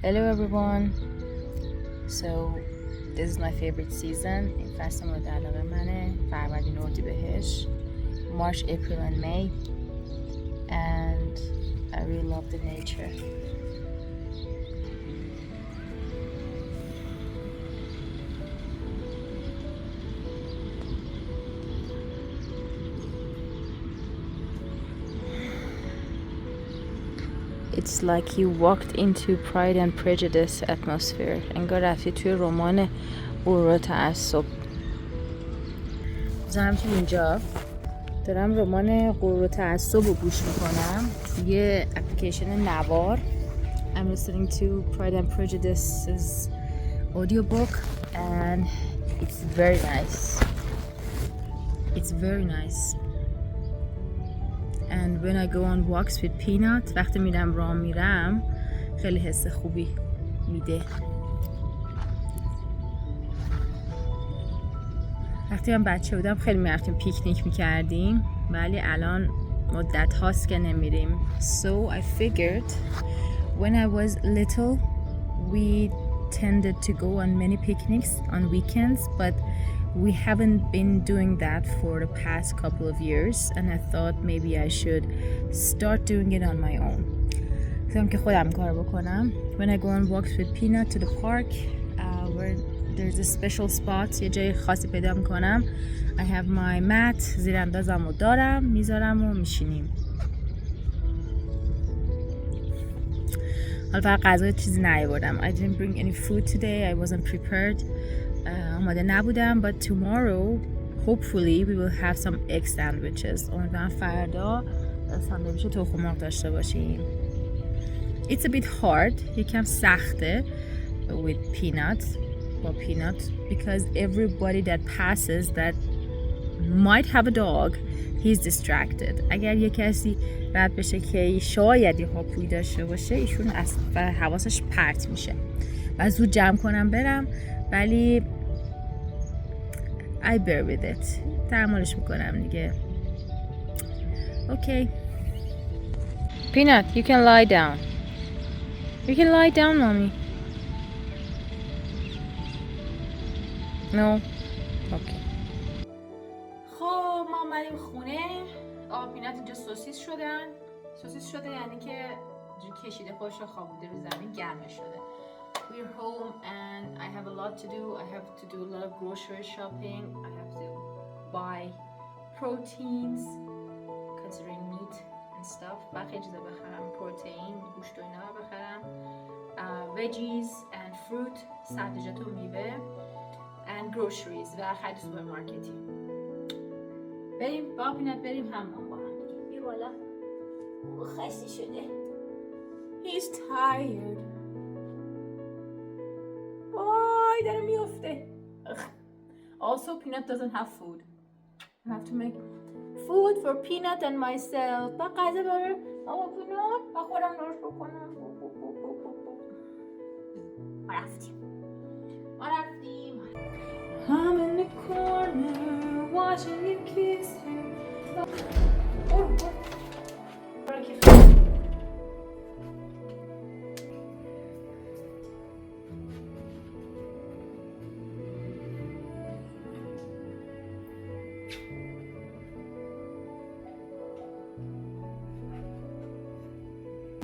Hello everyone. So this is my favorite season. این فصل مورد علاقه منه. فروردین، اردیبهشت، March, April and May. And I really love the nature. It's like you walked into Pride and Prejudice atmosphere. انگار رفتی توی رمان غرور و تعصب. بذارم که اینجا دارم رمان غرور و تعصب رو گوش میکنم توی اپلیکیشن ناهار. I'm listening to Pride and Prejudice's audiobook and it's very nice. It's very nice. And when I go on walks with Peenat, وقتی میرم راه میرم خیلی حس خوبی میده. وقتی من بچه بودم خیلی میرفتیم پیکنیک میکردیم ولی الان مدت هاست که نمیریم. So I figured when I was little we tended to go on many picnics on weekends but we haven't been doing that for the past couple of years and I thought maybe I should start doing it on my own. گفتم که خودم کار بکنم. When I go on walks with Peenat to the park where there's a special spot یه جای خاصی پیدا میکنم. I have my mat زیراندازم رو دارم میذارم و میشینیم. حالا فقط غذا چیزی نیاوردم. I didn't bring any food today. I wasn't prepared. آماده نبودم but tomorrow hopefully we will have some egg sandwiches. امیدوارم فردا ساندویچ تخم مرغ داشته باشیم. It's a bit hard. یکم سخته with peanuts because everybody that passes that might have a dog he's distracted. اگر یه کسی رد بشه که شاید یه هاپوی داشته باشه ایشون اصلا حواسش پرت میشه و زود جمع کنم برم ولی I bear with it. تحملش میکنم دیگه. Okay. Peanut, you can lie down. You can lie down, mommy. No. Okay. خب ما اومدیم خونه. پینات اینجا سوسیس شده یعنی که کشیده خودش رو خوابونده رو زمین گرم شده. We're home and I have a lot to do. I have to do a lot of grocery shopping. I have to buy proteins, considering meat and stuff. باقی چیزا بخرم، پروتئین، گوشت و اینا بخرم. Veggies and fruit، سبزیجات و میوه. And groceries و خرید سوپرمارکتی. بریم با پینات بریم حمام با هم. بیا بالا. خسته شده. He's tired. وای داره میفته. Also Peanut doesn't have food. I have to make food for Peanut and myself. با غذا برای پینات با خودم درست بکنم. ما رفتیم. I'm in the corner watching you kiss her.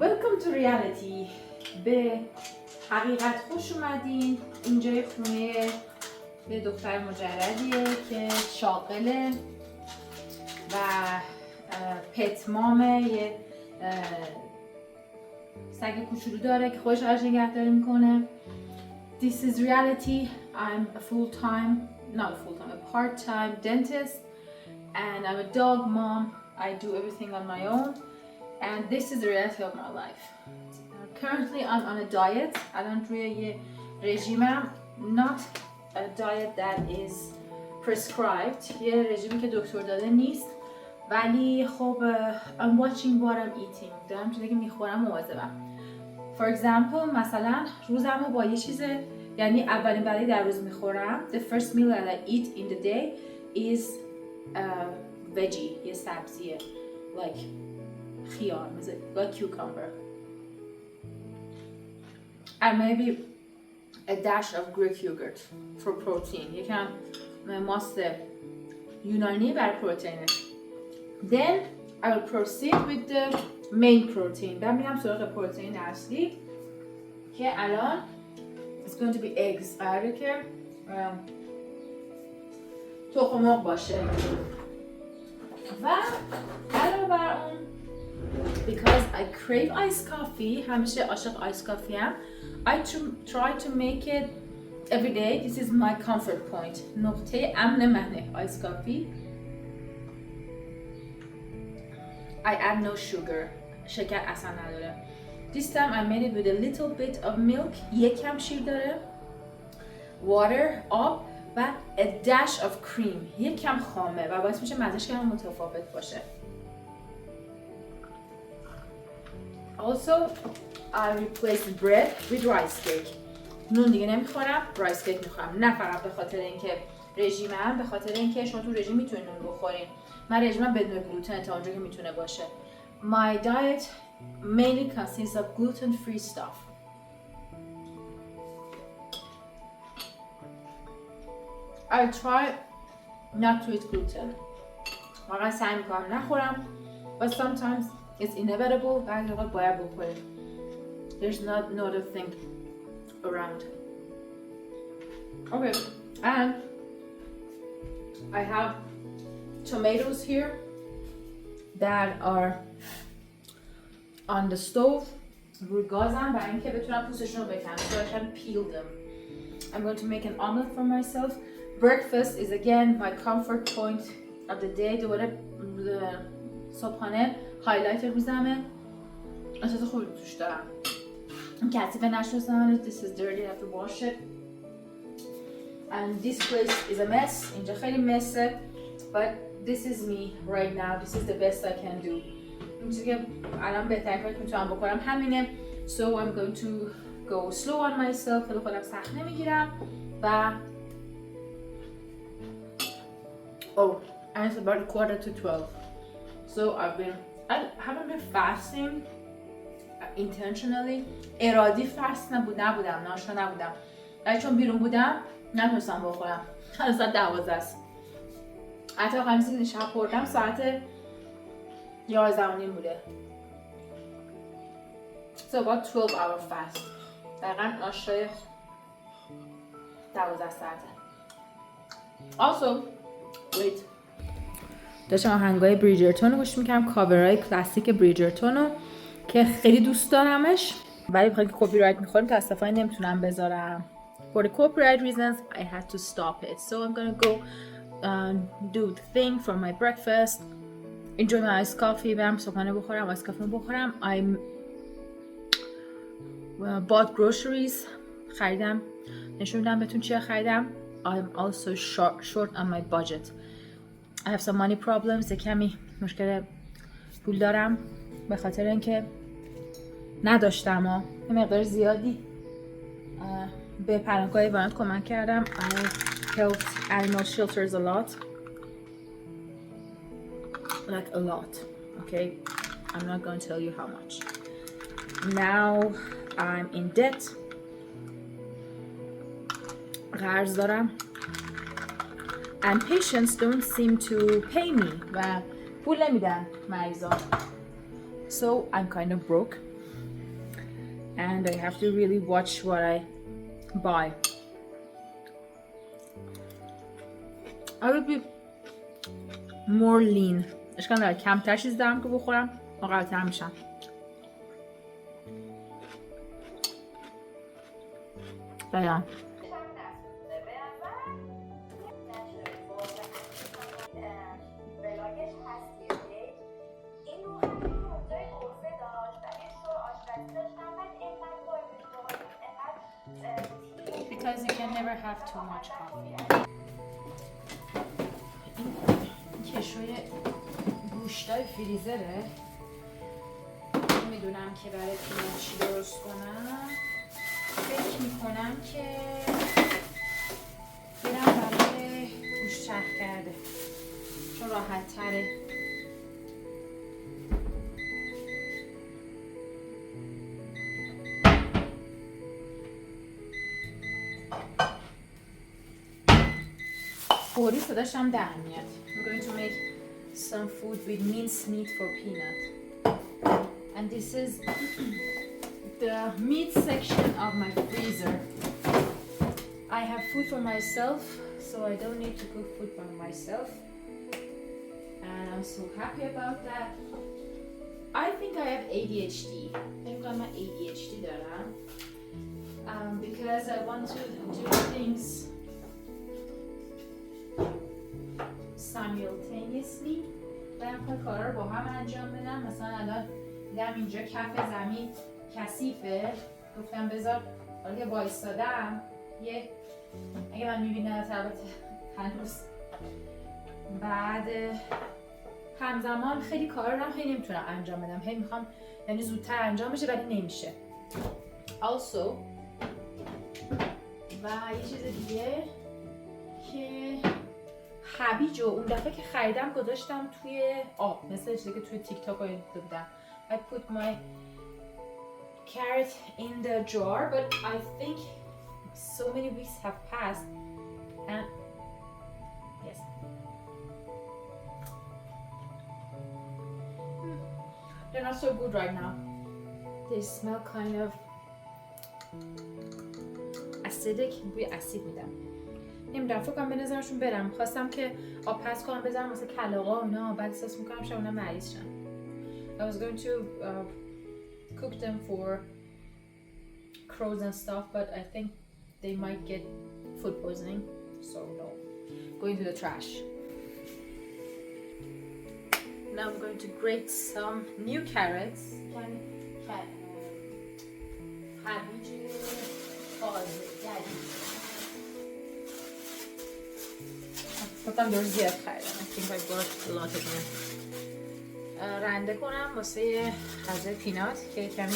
Welcome to reality. به حقیقت خوش اومدین. اینجای خونه یه دختر مجردیه که شاغله و پت مامه، یه سگ کوچولو داره که خودش ازش نگهداری میکنه. This is reality. I'm a part-time dentist and I'm a dog mom. I do everything on my own and this is the reality of my life. Currently I'm on a diet. الان روی یه رژیمم. Not a diet that is prescribed. یه رژیمی که دکتر داده نیست ولی خب I'm watching what I'm eating. دارم چیزی که میخورم مواظبم. For example مثلا روزمو با یه چیز یعنی اولین غذایی در روز میخورم. The first meal that I eat in the day is veggie. یه سبزیه like خیار like cucumber. and maybe a dash of Greek yogurt for protein. یکم ماست یونانی برای پروتئین. Then I will proceed with the main protein. بعد میرم سراغ پروتئین اصلی که الان it's going to be eggs. قراره که تخم مرغ باشه. و علاوه بر اون because I crave iced coffee، همیشه عاشق آیس کافی هم، I try to make it every day. This is my comfort point. نقطه امن منه آیس کافی. I add no sugar. شکر اصلا نداره. This time I made it with a little bit of milk. یکم شیر داره. Water، آب و a dash of cream. یکم خامه و باعث میشه مزهش کم متفاوت باشه. Also, I replaced bread with rice cake. نون دیگه نمیخورم، rice cake میخورم. نه فقط به خاطر اینکه رژیمم، به خاطر اینکه شما تو رژیم میتونید نون بخورین. من رژیمم بدون گلوتن تا اونجا که میتونه باشه. My diet mainly consists of gluten-free stuff. I try not to eat gluten. واقعا سعی میکنم نخورم. But sometimes it's inevitable. بعضی اوقات باید بخوریم. There's not another thing around. Okay, and I have tomatoes here that are on the stove. روی گازم برای اینکه بتونم پوستشون رو بکنم. So I can peel them. I'm going to make an omelet for myself. Breakfast is again my comfort point of the day. دوباره صبحانه هایلایت روزمه. احساس خوبی توش دارم. این کثیفه نشستم. This is dirty. I have to wash it. And this place is a mess. اینجا خیلی مسه. But this is me right now. This is the best I can do. این چیزی که الان بهترین کاری که میتونم بکنم همینه. So I'm going to go slow on myself. خیلی خودم سخت نمیگیرم. و oh, and it's about 11:45. So I haven't been fasting intentionally. ارادی فست نبودم، ناشتا نبودم. ولی چون بیرون بودم نتونستم بخورم. ساعت 12 است. حتی قمیسی شب خوردم ساعت 11:30 بوده. So about 12-hour fast. دقیقاً ناشتای 12 ساعته. Also, wait. داشتم آهنگای بریجرتون رو گوش میکردم، کاورهای کلاسیک بریجرتون رو که خیلی دوست دارمش، ولی بخاطر که کپی رایت میخوریم متاسفانه نمیتونم بذارم. For the copyright reasons, I had to stop it. So I'm gonna go do the thing for my breakfast. Enjoy my iced coffee. برم صبحانه بخورم، آیس کافی بخورم. I bought groceries. خریدم. نشون میدم بهتون چی خریدم. I'm also short on my budget. I have some money problems. کمی مشکل پول دارم به خاطر اینکه نداشتم یه مقدار زیادی به پرنگاه حیوانات کمک کردم. I helped animal shelters a lot. Like a lot. Okay? I'm not going to tell you how much. Now I'm in debt. قرض دارم. And patients don't seem to pay me. و پول نمیدن مریضا. So I'm kind of broke. And I have to really watch what I buy. I will be more lean. اشکال نداره کمتر چیز دارم که بخورم مقاومتر میشم. دقیقا Because you can never have too much coffee. این کشوی گوشتای فریزره. نمیدونم که برای پینات چی درست کنم. فکر میکنم که برم برای گوشت چرخ کرده چون راحت تره. فوری صداش هم در میاد. I'm going to make some food with minced meat for Peanut. And this is the meat section of my freezer. I have food for myself, so I don't need to cook food by myself. And I'm so happy about that. I think I have ADHD. I think I'm ADHD دارم. Because I want to do things simultaneously. باید کارا رو با هم انجام بدم. مثلا الان دیدم اینجا کف زمین کثیفه، گفتم بذار حالا که وایستادم اگه من میبینم البته هنوز، بعد همزمان خیلی کارا رو هی نمیتونم انجام بدم، هی میخوام یعنی زودتر انجام بشه ولی نمیشه. Also و یه چیز دیگه که هویجو اون دفعه که خریدم گذاشتم توی آب، مثل چیزی که توی تیک تاک رو دیده بودم. I put my carrot in the jar, but I think so many weeks have passed and yes. They're not so good right now. They smell kind of acidic. بوی اسید میدم. نمیدونم فکر کنم بنظرشون برم. خواستم که آب پس کنم بذارم واسه کلاغا و اینا، بعد احساس میکنم شاید اونا مریض شن. I was going to cook them for crows and stuff, but I think they might get food poisoning, so no. Going to the trash. Now I'm going to grate some new carrots. گفتم دور زیاد خریدم. I think I bought a lot of them. رنده کنم واسه غذای پینات که کمی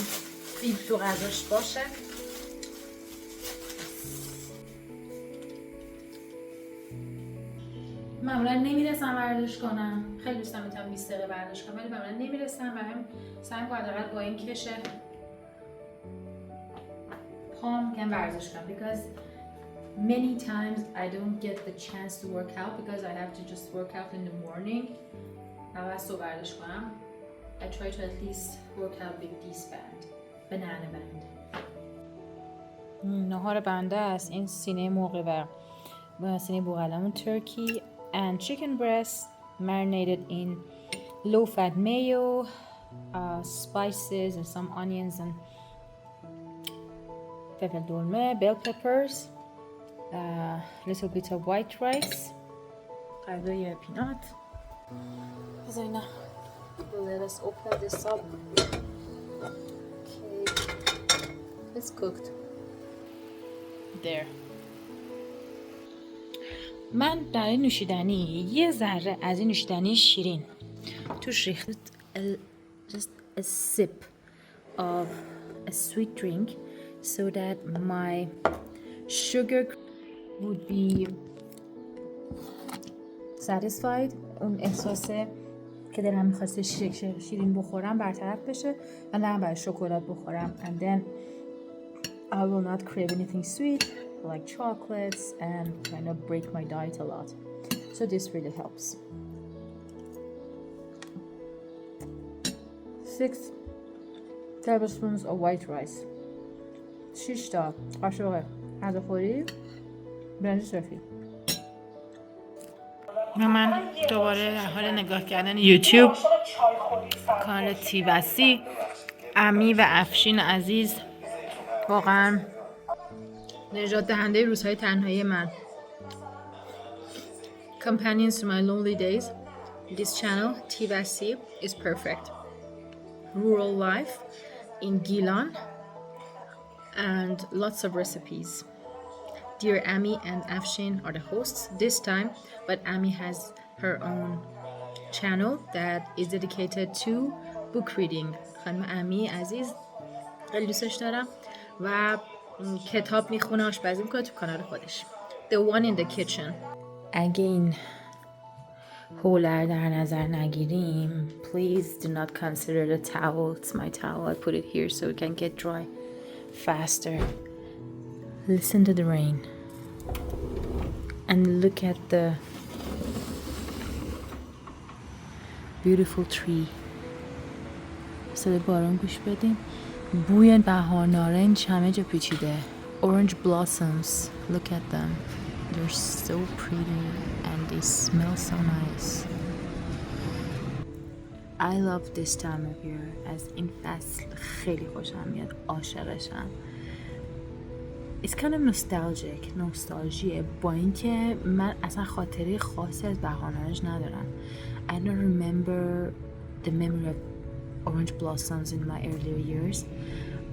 فیبر تو غذاش باشه. معمولا نمیرسم ورزش کنم، خیلی دوستم میتونم 20 دقیقه ورزش کنم ولی معمولا نمیرسم و هم سعی میکنم حداقل با این کشه پام کم ورزش کنم because many times I don't get the chance to work out because I have to just work out in the morning. و صبح ورزش کنم. I try to at least work out with this band, banana band. ناهار بنده است. این سینه مرغ و سینه بوقلمون turkey and chicken breast marinated in low fat mayo, spices and some onions and فلفل دلمه, bell peppers, little bit of white rice. غذای پینات. بذارین نه. Let us open this up. Okay, it's cooked. There. من در این نوشیدنی یه ذره از این نوشیدنی شیرین توش ریختم. Just a sip of a sweet drink so that my sugar would be satisfied. اون احساسه که دلم میخواسته شیرین بخورم برطرف بشه و نه برای شکلات بخورم. And then I will not crave anything sweet like chocolates and kind of break my diet a lot. So this really helps. 6 tablespoons of white rice. 6 تا قاشق غذاخوری برنج سفید. من دوباره در حال نگاه کردن یوتیوب کانال تیوسی. امی و افشین عزیز واقعا نجات دهنده روزهای تنهایی من. Companions to my lonely days. This channel تیوسی is perfect. Rural life in Gilan and lots of recipes. Dear Amy and Afshin are the hosts this time, but Amy has her own channel that is dedicated to book reading. خانم امی عزیز خیلی دوستش دارم و کتاب میخونه، آشپزی میکنه تو کانال خودش. The one in the kitchen. اگه این هولر در نظر نگیریم, please do not consider the towel. It's my towel. I put it here so it can get dry faster. Listen to the rain. and look at the beautiful tree. صدای باران گوش بدیم. بوی بهار نارنج همه جا پیچیده. Orange blossoms, look at them. They're so pretty and they smell so nice. I love this time of year. از این فصل خیلی خوشم میاد. عاشقشم. It's kind of nostalgic. نوستالژیه. با اینکه من اصلا خاطره خاصی از بهار نارنج ندارم. I don't remember the memory of orange blossoms in my earlier years,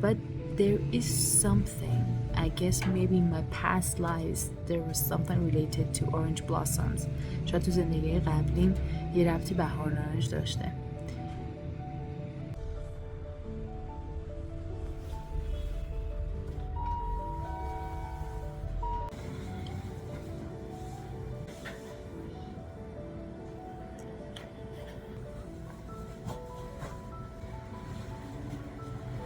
but there is something. I guess maybe in my past lives there was something related to orange blossoms. شاید تو زندگی قبلیم یه ربطی بهار نارنج داشته.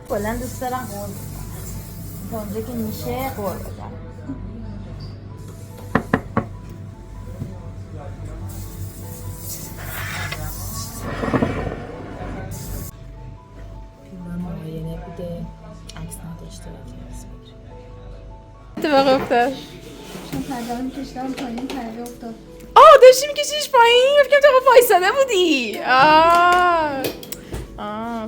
کلا دوست دارم قور بزنم. تا اونجا که میشه قور بزنم. فیلم معاینه بوده، عکس نداشته و ترس بگیره. اتفاق افتاد. چون پرده میکشتم پایین پرده افتاد. داشتی میکشیش پایین؟ فکرم تو وایساده بودی.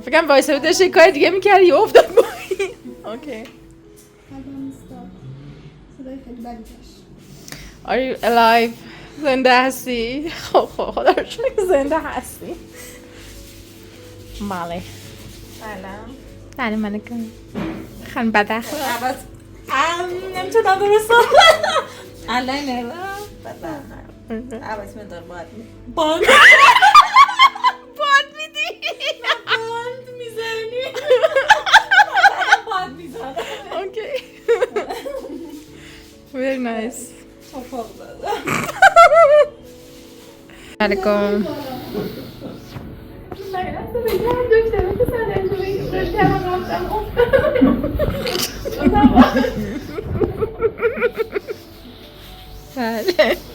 فکرم وایساده بود داشتی کار دیگه میکردی یا افتاد پایین. اوکی. پرده ایستاد. صدای خیلی بدی داشت. Are you alive? زنده هستی؟ خب خدا رو شکر زنده هستی. ماله. سلام. سلام علیکم. خان بداخل. عباس نمیتونم درستم. الان نه. عباس من دارم باد میدی؟ باد میزنی. باد میزنی. اوکی. Very nice. توفاق داده. علیکم. بله.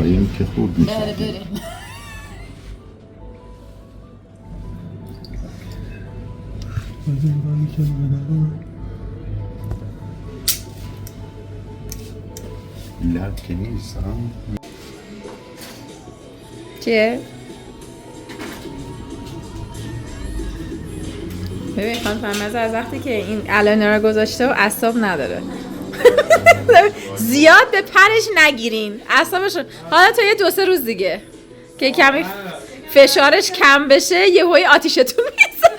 این که خوب میشه. بره بریم. لب که نیست ها. چیه؟ ببین خانم فرمز از وقتی که این علاینا رو گذاشته و اعصاب نداره. زیاد به پرش نگیرین اعصابشون. حالا تا یه 2-3 روز دیگه که کمی فشارش کم بشه یه هوی آتیشتون میزنه.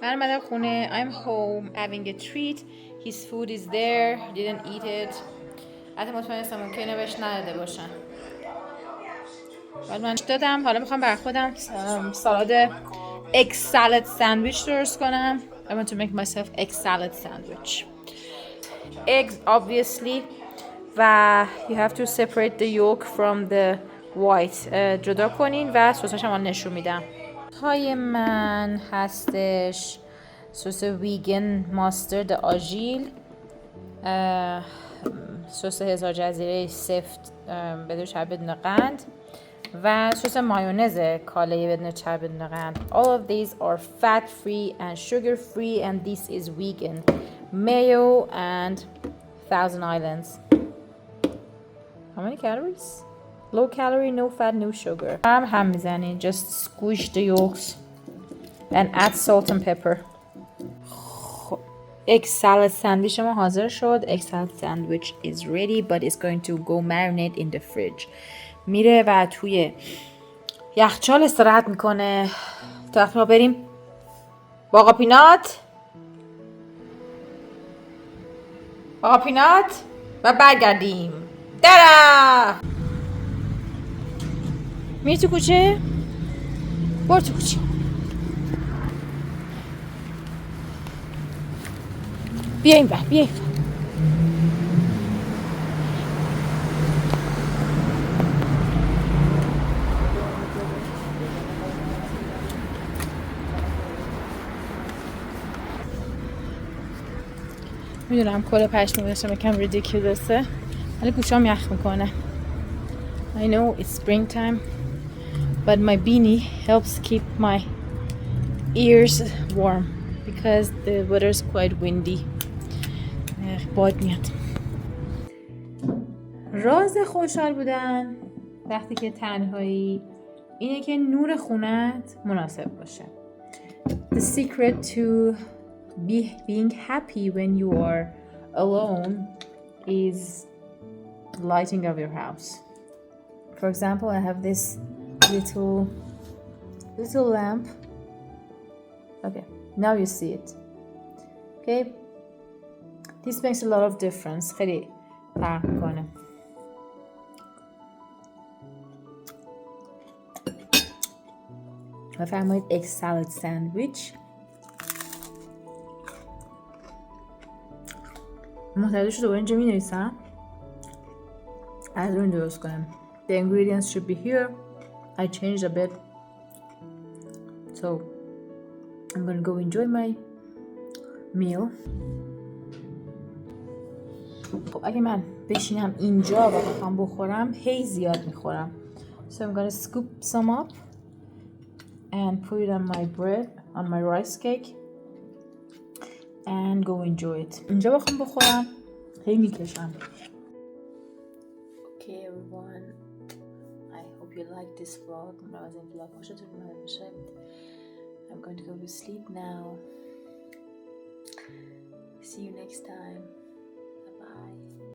من اومدم خونه. I'm home having a treat. His food is there. Didn't eat it. حتی مطمئنستم ممکنه بهش نداده باشن. ولی من دادم. حالا میخوام بر خودم سالاد egg salad sandwich درست کنم. I want to make myself egg salad sandwich. Eggs obviously. و you have to separate the yolk from the white. جدا کنین و سسش هم نشون میدم. های من هستش سس ویگن ماسترد آژیل، سس هزار جزیره سفت بدون چربی بدون قند و سس مایونز کاله بدون چربی بدون قند. All of these are fat free and sugar free and this is vegan. Mayo and Thousand Islands. How many calories? Low calorie, no fat, no sugar. هم میزنین. Just squish the yolks and add salt and pepper. Egg salad sandwich ما حاضر شد. Egg salad sandwich is ready but it's going to go marinate in the fridge. میره و توی یخچال استراحت میکنه تا وقتی ما بریم با آقا پینات و برگردیم. درا میری تو کوچه؟ برو تو کوچه. بیا این بر، بیا این بر. میدونم کل پشمی داشتم یکم ریدیکیولوسه ولی گوشام یخ میکنه. I know it's springtime but my beanie helps keep my ears warm because the weather is quite windy. باد میاد. راز خوشحال بودن وقتی که تنهایی اینه که نور خونت مناسب باشه. The secret to being happy when you are alone is lighting of your house. For example, I have this little lamp. Okay, now you see it. Okay, this makes a lot of difference. خیلی فرق میکنه. بفرمایید egg salad sandwich. محتویش رو دوباره اینجا می نویسم. از اون درست کنم. The ingredients should be here. I changed a bit. So I'm gonna go enjoy my meal. خب اگه من بشینم اینجا و بخوام بخورم هی زیاد میخورم. So I'm gonna scoop some up and put it on my bread, on my rice cake and go enjoy it. اینجا بخوام بخورم هی میکشم. Okay everyone, I hope you like this vlog. من از این vlog خوشتون اومده باشه. I'm going to go to sleep now. See you next time.